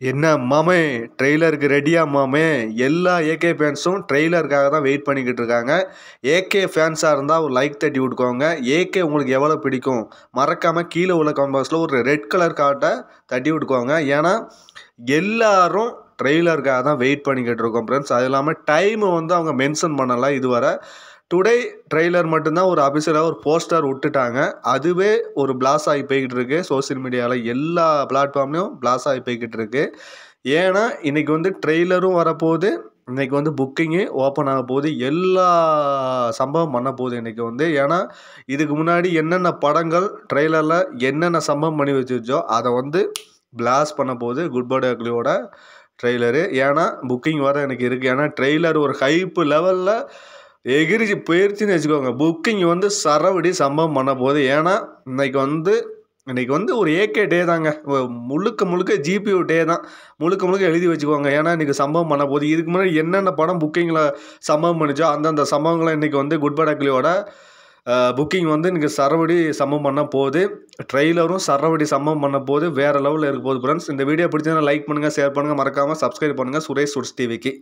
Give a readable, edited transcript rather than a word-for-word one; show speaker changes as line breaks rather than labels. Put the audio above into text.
என்ன மாமே ட்ரெய்லருக்கு ரெடியா மாமே? எல்லா ஏகே ஃபேன்ஸும் ட்ரெய்லருக்காக தான் வெயிட் பண்ணிக்கிட்டு இருக்காங்க. ஏகே ஃபேன்ஸாக இருந்தால் ஒரு லைக் தட்டி விட்டுக்கோங்க. ஏகே உங்களுக்கு எவ்வளோ பிடிக்கும்? மறக்காமல் கீழே உள்ள கமெண்ட் பாக்ஸில் ஒரு ரெட் கலர் கார்ட்டை தட்டி விட்டுக்கோங்க. ஏன்னா எல்லாரும் ட்ரெய்லருக்காக தான் வெயிட் பண்ணிக்கிட்டு இருக்கோம் ஃப்ரெண்ட்ஸ். அது இல்லாமல் டைமை வந்து அவங்க மென்ஷன் பண்ணலை இதுவரை. டுடே ட்ரெய்லர் மட்டும்தான் ஒரு அபிஷியலாக ஒரு போஸ்டர் விட்டுட்டாங்க. அதுவே ஒரு பிளாஸ் ஆகி போய்கிட்டு இருக்கு. சோசியல் மீடியாவில் எல்லா பிளாட்ஃபார்ம்லையும் பிளாஸ் ஆகி போய்கிட்டு இருக்கு. ஏன்னா இன்றைக்கி வந்து ட்ரெய்லரும் வரப்போகுது, இன்றைக்கி வந்து புக்கிங்கு ஓப்பன் ஆக போகுது, எல்லா சம்பவம் பண்ண போகுது இன்றைக்கி வந்து. ஏன்னா இதுக்கு முன்னாடி என்னென்ன படங்கள் ட்ரெய்லரில் என்னென்ன சம்பவம் பண்ணி வச்சுச்சோ அதை வந்து பிளாஸ் பண்ண போகுது குட் பை அக்லியோட ட்ரெய்லரு. ஏன்னா புக்கிங் வர எனக்கு இருக்குது. ஏன்னா ட்ரெய்லர் ஒரு ஹைப்பு லெவலில் எகிரிச்சு போயிடுச்சுன்னு வச்சுக்கோங்க. புக்கிங் வந்து சரவடி சம்பவம் பண்ண போகுது. ஏன்னா இன்றைக்கி வந்து ஒரு ஏகே டே தாங்க. முழுக்க முழுக்க ஜிபியூ டே தான். முழுக்க முழுக்க எழுதி வச்சுக்கோங்க. ஏன்னா இன்றைக்கி சம்பவம் பண்ண போகுது. இதுக்கு முன்னாடி என்னென்ன படம் புக்கிங்கில் சம்பவம் பண்ணிச்சோ அந்தந்த சம்பவங்களை இன்றைக்கி வந்து குட் பை அக்லியோட புக்கிங் வந்து இன்றைக்கி சரவடி சம்பவம் பண்ண போகுது. ட்ரெய்லரும் சரவடி சம்பவம் பண்ண போகுது. வேறு லெவலில் இருக்க போகுது ஃப்ரெண்ட்ஸ். இந்த வீடியோ பிடிச்சதுன்னா லைக் பண்ணுங்கள், ஷேர் பண்ணுங்கள், மறக்காமல் சப்ஸ்கிரைப் பண்ணுங்கள் சுரேஷ் சுட்ஸ் டிவிக்கு.